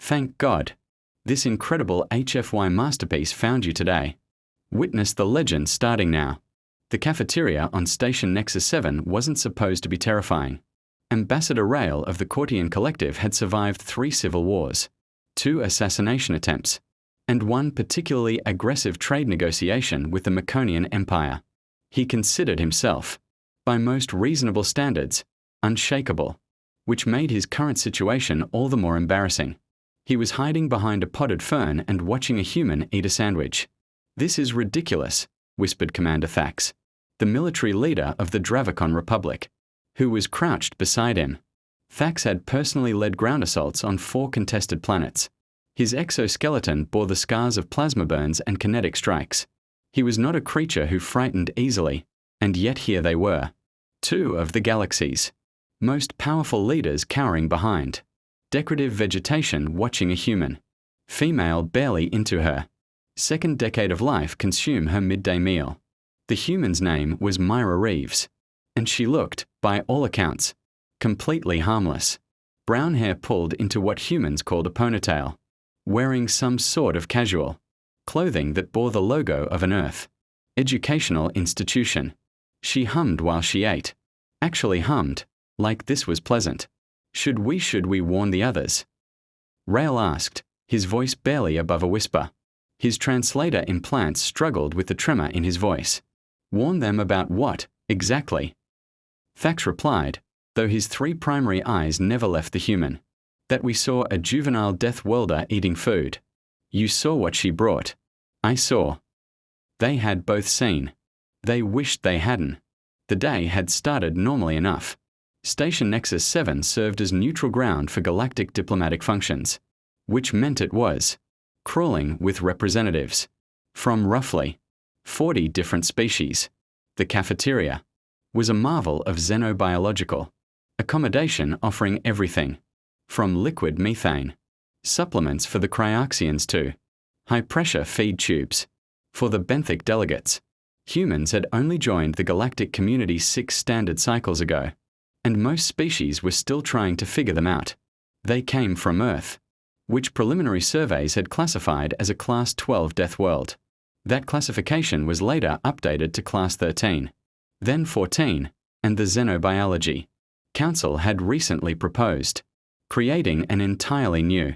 Thank God. This incredible HFY masterpiece found you today. Witness the legend starting now. The cafeteria on Station Nexus 7 wasn't supposed to be terrifying. Ambassador Rael of the Courtian Collective had survived 3 civil wars, 2 assassination attempts, and 1 particularly aggressive trade negotiation with the Maconian Empire. He considered himself, by most reasonable standards, unshakable, which made his current situation all the more embarrassing. He was hiding behind a potted fern and watching a human eat a sandwich. "This is ridiculous," whispered Commander Thax, the military leader of the Dravicon Republic, who was crouched beside him. Thax had personally led ground assaults on 4 contested planets. His exoskeleton bore the scars of plasma burns and kinetic strikes. He was not a creature who frightened easily, and yet here they were, 2 of the galaxy's most powerful leaders cowering behind. Decorative vegetation watching a human. Female barely into her 2nd decade of life consume her midday meal. The human's name was Myra Reeves, and she looked, by all accounts, completely harmless. Brown hair pulled into what humans called a ponytail, wearing some sort of casual clothing that bore the logo of an Earth educational institution. She hummed while she ate. Actually hummed, like this was pleasant. Should we warn the others?" Rael asked, his voice barely above a whisper. His translator implants struggled with the tremor in his voice. "Warn them about what, exactly?" Thax replied, though his 3 primary eyes never left the human. "That we saw a juvenile death welder eating food. You saw what she brought. I saw." They had both seen. They wished they hadn't. The day had started normally enough. Station Nexus 7 served as neutral ground for galactic diplomatic functions, which meant it was crawling with representatives from roughly 40 different species. The cafeteria was a marvel of xenobiological accommodation, offering everything from liquid methane, supplements for the cryoxians to high-pressure feed tubes for the benthic delegates. Humans had only joined the galactic community 6 standard cycles ago, and most species were still trying to figure them out. They came from Earth, which preliminary surveys had classified as a Class 12 death world. That classification was later updated to Class 13, then 14, and the Xenobiology Council had recently proposed creating an entirely new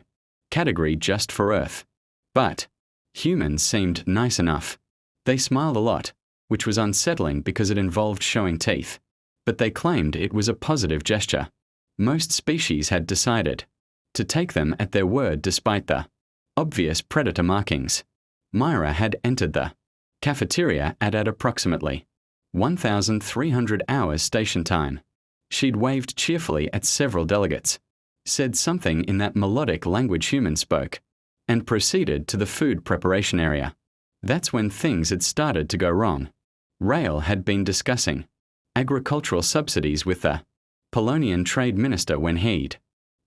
category just for Earth. But humans seemed nice enough. They smiled a lot, which was unsettling because it involved showing teeth. But they claimed it was a positive gesture. Most species had decided to take them at their word despite the obvious predator markings. Myra had entered the cafeteria at approximately 1,300 hours station time. She'd waved cheerfully at several delegates, said something in that melodic language humans spoke, and proceeded to the food preparation area. That's when things had started to go wrong. Rael had been discussing agricultural subsidies with the Polonian trade minister when he'd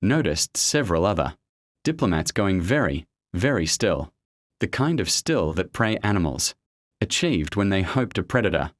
noticed several other diplomats going very, very still. The kind of still that prey animals achieved when they hoped a predator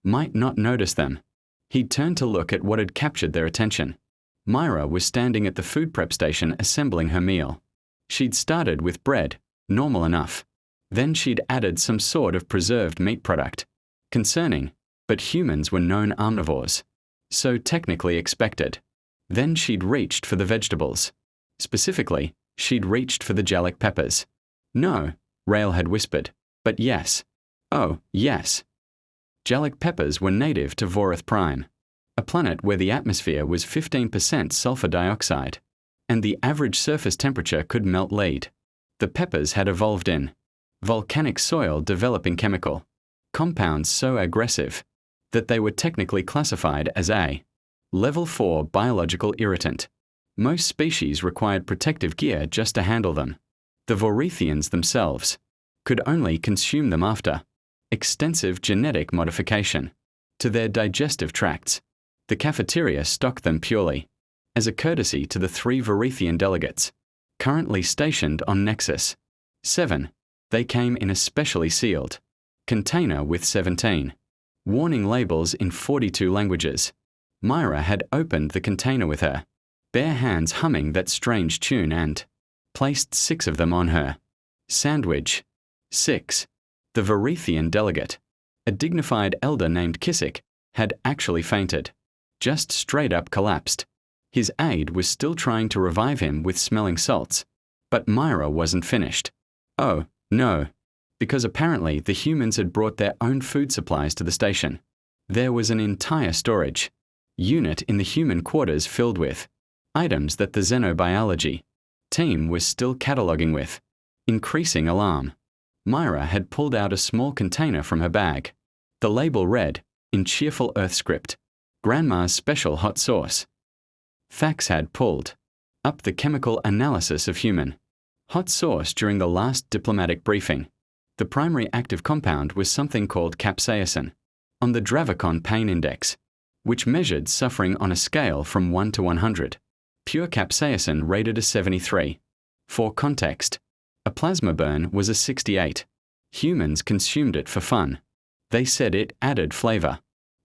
might not notice them. He'd turned to look at what had captured their attention. Myra was standing at the food prep station assembling her meal. She'd started with bread, normal enough. Then she'd added some sort of preserved meat product. Concerning, but humans were known omnivores, so technically expected. Then she'd reached for the vegetables. Specifically, she'd reached for the Galactic peppers. "No," Rael had whispered, "but yes. Oh, yes." Galactic peppers were native to Vorath Prime, a planet where the atmosphere was 15% sulfur dioxide, and the average surface temperature could melt lead. The peppers had evolved in volcanic soil developing chemical compounds so aggressive that they were technically classified as a Level 4 biological irritant. Most species required protective gear just to handle them. The Vorethians themselves could only consume them after extensive genetic modification to their digestive tracts. The cafeteria stocked them purely as a courtesy to the 3 Vorethian delegates currently stationed on Nexus 7. They came in a specially sealed container with 17 warning labels in 42 languages. Myra had opened the container with her bare hands, humming that strange tune and placed 6 of them on her sandwich. 6. The Varethian delegate, a dignified elder named Kissick, had actually fainted. Just straight up collapsed. His aide was still trying to revive him with smelling salts, but Myra wasn't finished. Oh, no. Because apparently the humans had brought their own food supplies to the station. There was an entire storage unit in the human quarters filled with items that the xenobiology team was still cataloging with increasing alarm. Myra had pulled out a small container from her bag. The label read, in cheerful Earth script, Grandma's special hot sauce. Thax had pulled up the chemical analysis of human hot sauce during the last diplomatic briefing. The primary active compound was something called capsaicin, on the Dravicon Pain Index, which measured suffering on a scale from 1 to 100. Pure capsaicin rated a 73. For context, a plasma burn was a 68. Humans consumed it for fun. They said it added flavor.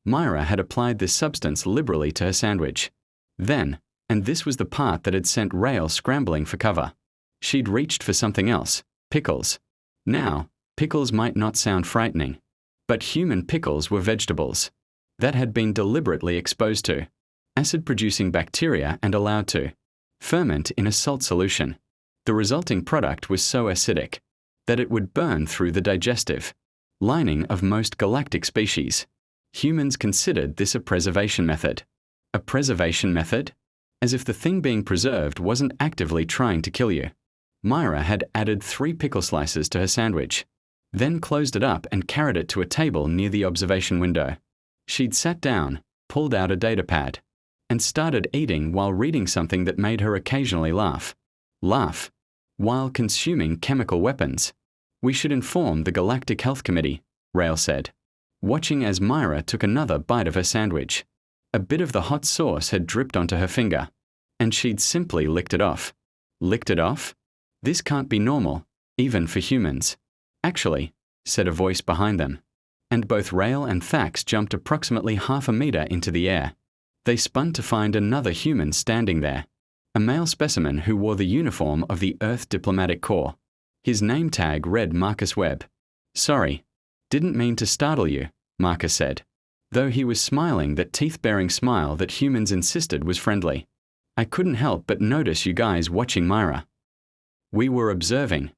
Myra had applied this substance liberally to her sandwich. Then, and this was the part that had sent Rael scrambling for cover, she'd reached for something else, pickles. Now, pickles might not sound frightening, but human pickles were vegetables that had been deliberately exposed to acid-producing bacteria and allowed to ferment in a salt solution. The resulting product was so acidic that it would burn through the digestive lining of most galactic species. Humans considered this a preservation method. A preservation method? As if the thing being preserved wasn't actively trying to kill you. Myra had added 3 pickle slices to her sandwich, then closed it up and carried it to a table near the observation window. She'd sat down, pulled out a datapad, and started eating while reading something that made her occasionally laugh. Laugh. While consuming chemical weapons. We should inform the Galactic Health Committee, Rael said, watching as Myra took another bite of her sandwich. A bit of the hot sauce had dripped onto her finger, and she'd simply licked it off. Licked it off? This can't be normal, even for humans. Actually, said a voice behind them, and both Rael and Thax jumped approximately half a meter into the air. They spun to find another human standing there, a male specimen who wore the uniform of the Earth Diplomatic Corps. His name tag read Marcus Webb. Sorry, didn't mean to startle you, Marcus said, though he was smiling that teeth-baring smile that humans insisted was friendly. I couldn't help but notice you guys watching Myra. We were observing,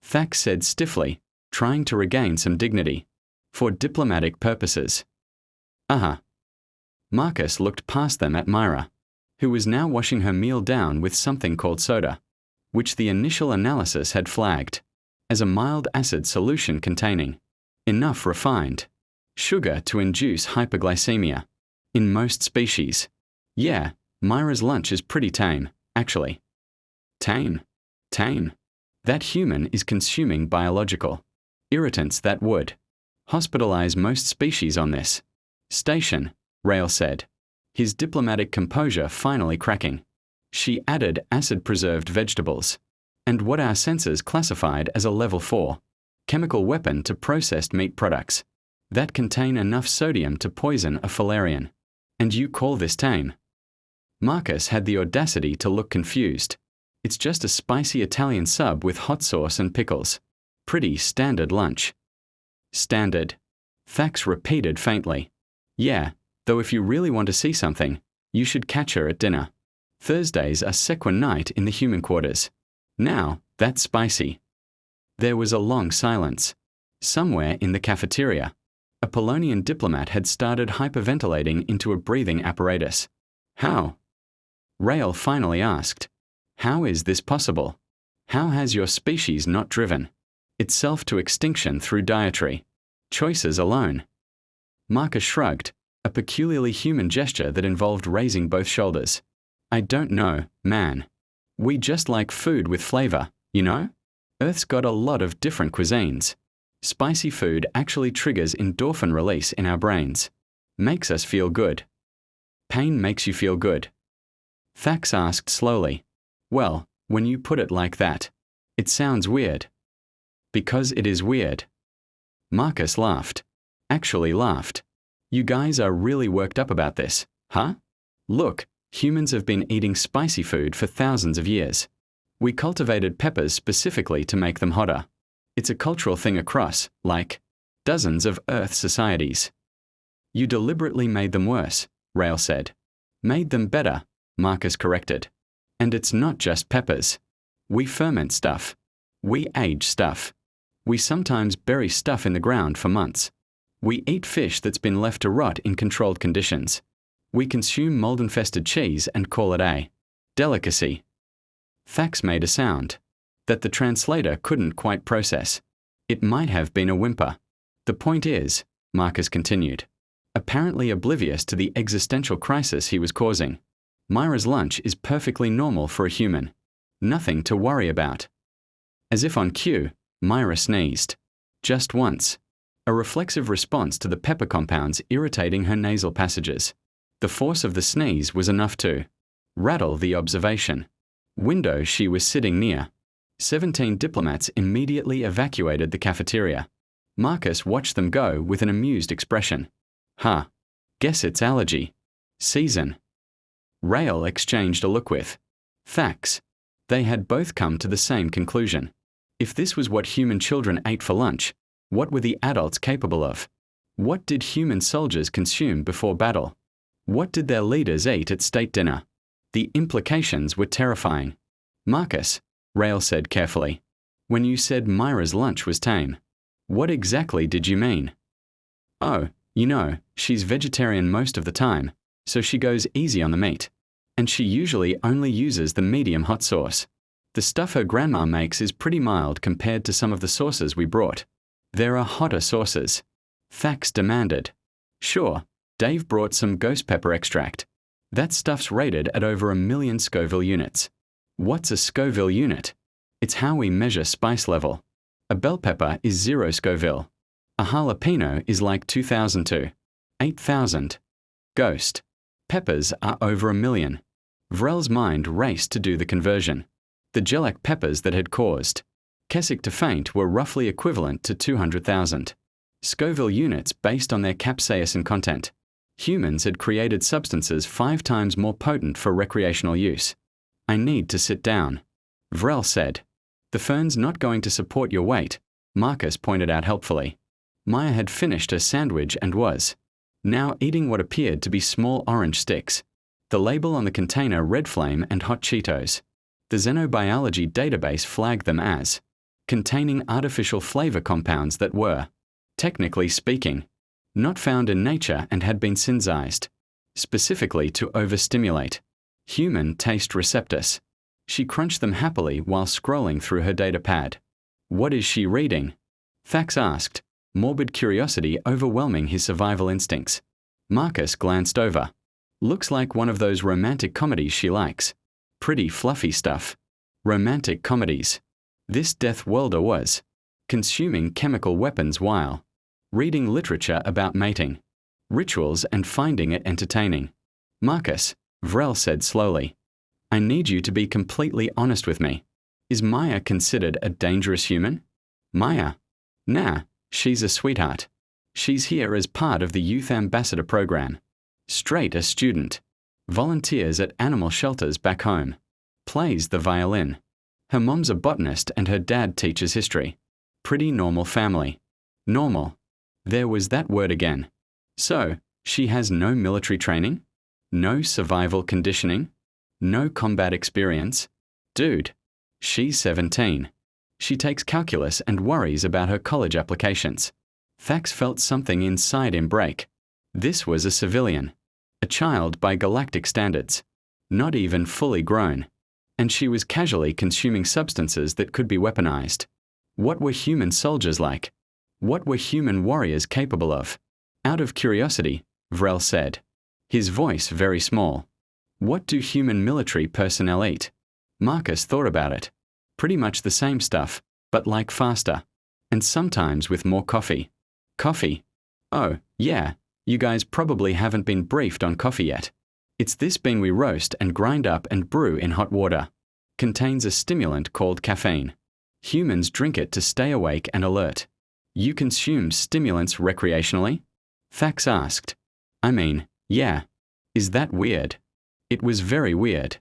Thax said stiffly, trying to regain some dignity. For diplomatic purposes. Marcus looked past them at Myra, who was now washing her meal down with something called soda, which the initial analysis had flagged as a mild acid solution containing enough refined sugar to induce hyperglycemia in most species. Yeah, Myra's lunch is pretty tame, actually. Tame. That human is consuming biological irritants that would hospitalize most species on this station, Rael said, his diplomatic composure finally cracking. She added acid-preserved vegetables, and what our sensors classified as a level 4 chemical weapon to processed meat products that contain enough sodium to poison a Falarian. And you call this tame? Marcus had the audacity to look confused. It's just a spicy Italian sub with hot sauce and pickles. Pretty standard lunch. Standard. Thax repeated faintly. Yeah, though if you really want to see something, you should catch her at dinner. Thursdays are sequin night in the human quarters. Now, that's spicy. There was a long silence. Somewhere in the cafeteria, a Polonian diplomat had started hyperventilating into a breathing apparatus. How? Rael finally asked. How is this possible? How has your species not driven itself to extinction through dietary choices alone? Marcus shrugged, a peculiarly human gesture that involved raising both shoulders. I don't know, man. We just like food with flavor, you know? Earth's got a lot of different cuisines. Spicy food actually triggers endorphin release in our brains. Makes us feel good. Pain makes you feel good. Thax asked slowly. Well, when you put it like that, it sounds weird. Because it is weird. Marcus laughed. Actually laughed. You guys are really worked up about this, huh? Look, humans have been eating spicy food for thousands of years. We cultivated peppers specifically to make them hotter. It's a cultural thing across, like, dozens of Earth societies. You deliberately made them worse, Rael said. Made them better, Marcus corrected. And it's not just peppers. We ferment stuff. We age stuff. We sometimes bury stuff in the ground for months. We eat fish that's been left to rot in controlled conditions. We consume mold-infested cheese and call it a delicacy. Thax made a sound that the translator couldn't quite process. It might have been a whimper. The point is, Marcus continued, apparently oblivious to the existential crisis he was causing, Myra's lunch is perfectly normal for a human. Nothing to worry about. As if on cue, Myra sneezed. Just once. A reflexive response to the pepper compounds irritating her nasal passages. The force of the sneeze was enough to rattle the observation window she was sitting near. 17 diplomats immediately evacuated the cafeteria. Marcus watched them go with an amused expression. Huh. Guess it's allergy season. Rael exchanged a look with Thax. They had both come to the same conclusion. If this was what human children ate for lunch, what were the adults capable of? What did human soldiers consume before battle? What did their leaders eat at state dinner? The implications were terrifying. Marcus, Rael said carefully, when you said Myra's lunch was tame, what exactly did you mean? Oh, you know, she's vegetarian most of the time, so she goes easy on the meat. And she usually only uses the medium hot sauce. The stuff her grandma makes is pretty mild compared to some of the sauces we brought. There are hotter sauces. Thax demanded. Sure, Dave brought some ghost pepper extract. That stuff's rated at over 1 million Scoville units. What's a Scoville unit? It's how we measure spice level. A bell pepper is 0 Scoville. A jalapeno is like 2,000 to 8,000. Ghost. Peppers are over 1 million. Vrel's mind raced to do the conversion. The Gelac peppers that had caused Keswick to faint were roughly equivalent to 200,000. Scoville units based on their capsaicin content. Humans had created substances 5 times more potent for recreational use. I need to sit down, Vrel said. The fern's not going to support your weight, Marcus pointed out helpfully. Maya had finished her sandwich and was now eating what appeared to be small orange sticks. The label on the container Red Flame and Hot Cheetos. The xenobiology database flagged them as containing artificial flavor compounds that were, technically speaking, not found in nature and had been synthesized, specifically to overstimulate human taste receptors. She crunched them happily while scrolling through her data pad. What is she reading? Thax asked, morbid curiosity overwhelming his survival instincts. Marcus glanced over. Looks like one of those romantic comedies she likes. Pretty fluffy stuff. Romantic comedies. This Death Worlder was consuming chemical weapons while reading literature about mating, rituals and finding it entertaining. Marcus, Vrel said slowly, I need you to be completely honest with me. Is Maya considered a dangerous human? Maya? Nah, she's a sweetheart. She's here as part of the Youth Ambassador program. Straight a student. Volunteers at animal shelters back home. Plays the violin. Her mom's a botanist and her dad teaches history. Pretty normal family. Normal. There was that word again. So, she has no military training? No survival conditioning? No combat experience? Dude, she's 17. She takes calculus and worries about her college applications. Thax felt something inside him break. This was a civilian. A child by galactic standards. Not even fully grown. And she was casually consuming substances that could be weaponized. What were human soldiers like? What were human warriors capable of? Out of curiosity, Vrel said. His voice very small. What do human military personnel eat? Marcus thought about it. Pretty much the same stuff, but like faster. And sometimes with more coffee. Coffee? Oh, yeah, you guys probably haven't been briefed on coffee yet. It's this bean we roast and grind up and brew in hot water. Contains a stimulant called caffeine. Humans drink it to stay awake and alert. You consume stimulants recreationally? Thax asked. I mean, yeah. Is that weird? It was very weird.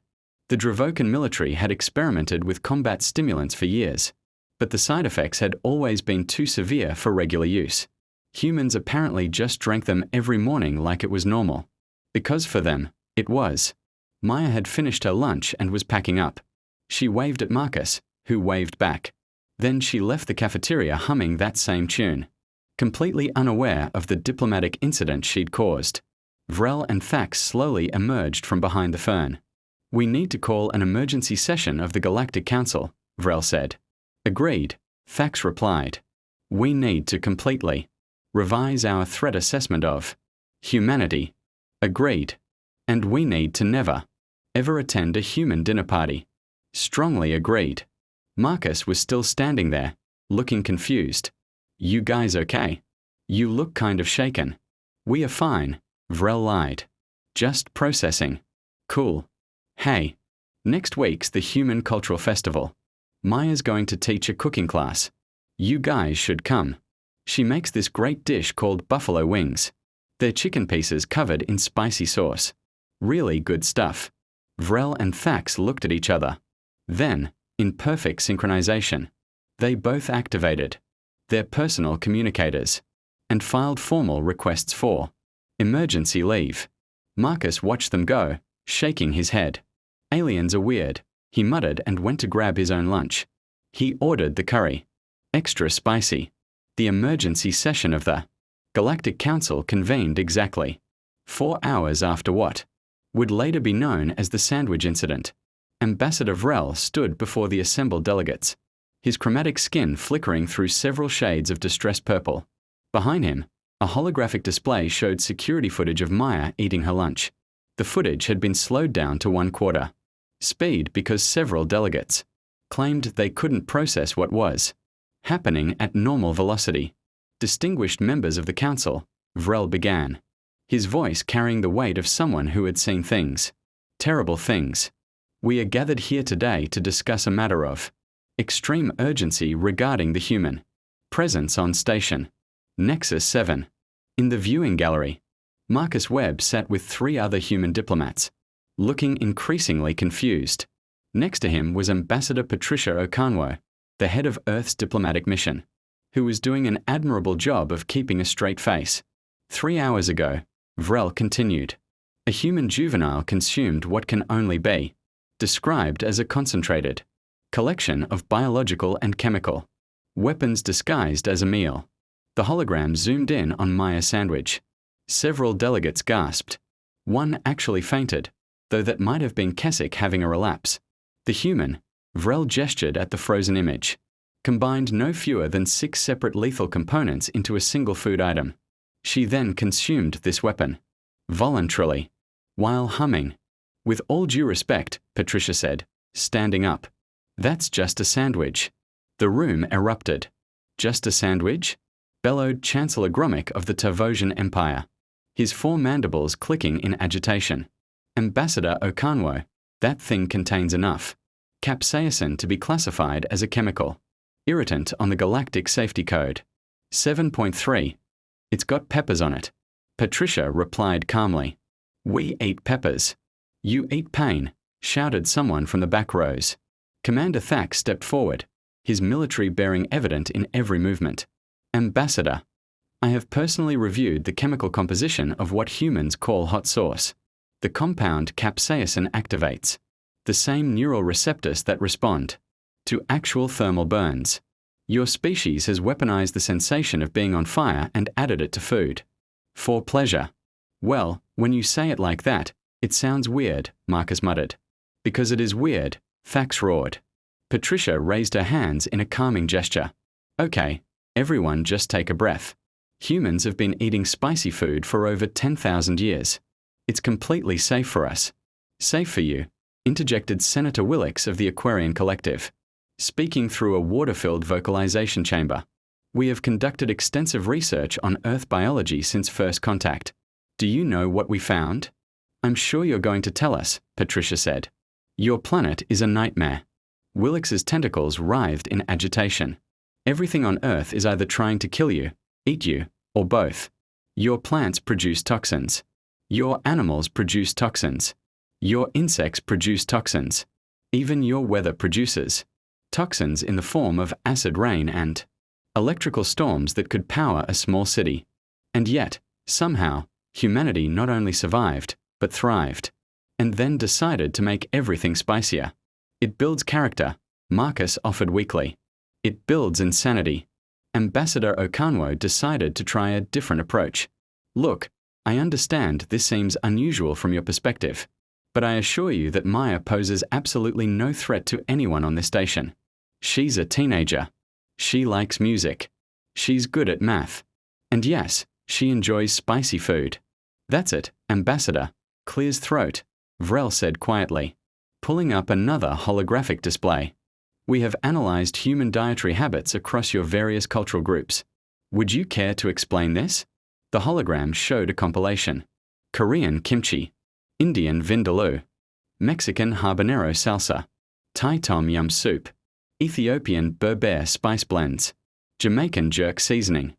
The Dravokan military had experimented with combat stimulants for years, but the side effects had always been too severe for regular use. Humans apparently just drank them every morning like it was normal. Because for them, it was. Myra had finished her lunch and was packing up. She waved at Marcus, who waved back. Then she left the cafeteria humming that same tune, completely unaware of the diplomatic incident she'd caused. Rael and Thax slowly emerged from behind the fern. "We need to call an emergency session of the Galactic Council," Rael said. "Agreed," Thax replied. "We need to completely revise our threat assessment of humanity." "Agreed. And we need to never, ever attend a human dinner party." "Strongly agreed." Marcus was still standing there, looking confused. "You guys okay? You look kind of shaken." "We are fine," Rael lied. "Just processing." "Cool. Hey, next week's the Human Cultural Festival. Myra's going to teach a cooking class. You guys should come. She makes this great dish called buffalo wings. They're chicken pieces covered in spicy sauce. Really good stuff." Rael and Thax looked at each other. Then, in perfect synchronization, they both activated their personal communicators and filed formal requests for emergency leave. Marcus watched them go, shaking his head. "Aliens are weird," he muttered and went to grab his own lunch. He ordered the curry. Extra spicy. The emergency session of the Galactic Council convened exactly 4 hours after what would later be known as the Sandwich Incident. Ambassador Rael stood before the assembled delegates, his chromatic skin flickering through several shades of distressed purple. Behind him, a holographic display showed security footage of Myra eating her lunch. The footage had been slowed down to 1/4 speed because several delegates claimed they couldn't process what was happening at normal velocity. "Distinguished members of the council," Rael began, his voice carrying the weight of someone who had seen things, terrible things. "We are gathered here today to discuss a matter of extreme urgency regarding the human presence on Station Nexus 7. In the viewing gallery, Marcus Webb sat with 3 other human diplomats, looking increasingly confused. Next to him was Ambassador Patricia Okanwo, the head of Earth's diplomatic mission, who was doing an admirable job of keeping a straight face. 3 hours ago, Rael continued, a human juvenile consumed what can only be described as a concentrated collection of biological and chemical weapons disguised as a meal. The hologram zoomed in on Myra's sandwich. Several delegates gasped. One actually fainted, though that might have been Keswick having a relapse. The human, Rael gestured at the frozen image, combined no fewer than 6 separate lethal components into a single food item. She then consumed this weapon, voluntarily, while humming. "With all due respect," Patricia said, standing up, "that's just a sandwich." The room erupted. "Just a sandwich?" bellowed Chancellor Gromik of the Tavosian Empire, his 4 mandibles clicking in agitation. "Ambassador Okanwo, that thing contains enough capsaicin to be classified as a chemical irritant on the Galactic Safety Code. 7.3. It's got peppers on it." Patricia replied calmly. "We eat peppers. You eat pain," shouted someone from the back rows. Commander Thax stepped forward, his military bearing evident in every movement. "Ambassador, I have personally reviewed the chemical composition of what humans call hot sauce. The compound capsaicin activates the same neural receptors that respond to actual thermal burns. Your species has weaponized the sensation of being on fire and added it to food. For pleasure." "Well, when you say it like that, it sounds weird," Marcus muttered. "Because it is weird," Thax roared. Patricia raised her hands in a calming gesture. "Okay, everyone just take a breath. Humans have been eating spicy food for over 10,000 years. It's completely safe for us." "Safe for you," interjected Senator Willix of the Aquarian Collective, speaking through a water-filled vocalization chamber. "We have conducted extensive research on Earth biology since first contact. Do you know what we found?" "I'm sure you're going to tell us," Patricia said. "Your planet is a nightmare." Willix's tentacles writhed in agitation. "Everything on Earth is either trying to kill you, eat you, or both. Your plants produce toxins. Your animals produce toxins. Your insects produce toxins. Even your weather produces toxins in the form of acid rain and electrical storms that could power a small city. And yet, somehow, humanity not only survived, but thrived. And then decided to make everything spicier. It builds character, Marcus offered weakly. It builds insanity. Ambassador Okanwo decided to try a different approach. Look, I understand this seems unusual from your perspective, but I assure you that Maya poses absolutely no threat to anyone on this station. She's a teenager. She likes music. She's good at math. And yes, she enjoys spicy food. That's it, Ambassador. Clears throat, Rael said quietly, pulling up another holographic display. We have analyzed human dietary habits across your various cultural groups. Would you care to explain this? The hologram showed a compilation. Korean kimchi, Indian vindaloo, Mexican habanero salsa, Thai tom yum soup, Ethiopian berbere spice blends, Jamaican jerk seasoning,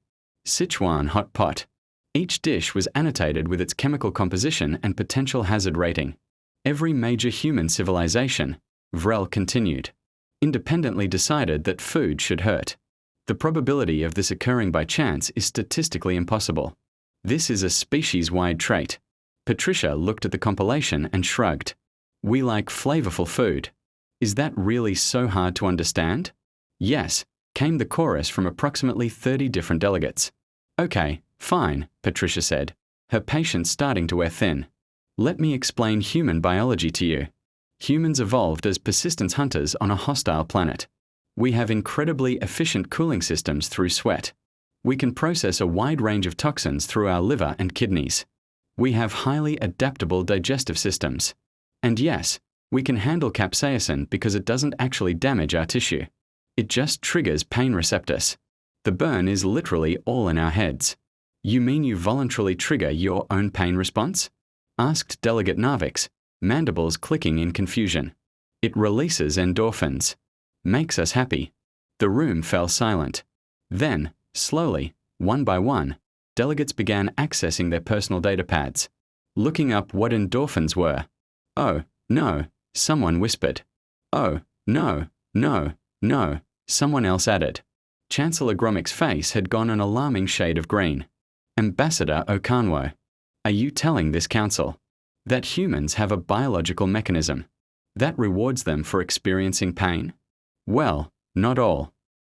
Sichuan hot pot. Each dish was annotated with its chemical composition and potential hazard rating. Every major human civilization, Rael continued, independently decided that food should hurt. The probability of this occurring by chance is statistically impossible. This is a species-wide trait. Patricia looked at the compilation and shrugged. We like flavorful food. Is that really so hard to understand? Yes, came the chorus from approximately 30 different delegates. Okay, fine, Patricia said, her patience starting to wear thin. Let me explain human biology to you. Humans evolved as persistence hunters on a hostile planet. We have incredibly efficient cooling systems through sweat. We can process a wide range of toxins through our liver and kidneys. We have highly adaptable digestive systems. And yes, we can handle capsaicin because it doesn't actually damage our tissue. It just triggers pain receptors. The burn is literally all in our heads. You mean you voluntarily trigger your own pain response? Asked Delegate Narvix, mandibles clicking in confusion. It releases endorphins. Makes us happy. The room fell silent. Then, slowly, one by one, delegates began accessing their personal data pads, looking up what endorphins were. Oh, no, someone whispered. Oh, no, no, no, someone else added. Chancellor Gromik's face had gone an alarming shade of green. Ambassador Okanwo, are you telling this council that humans have a biological mechanism that rewards them for experiencing pain? Well, not all.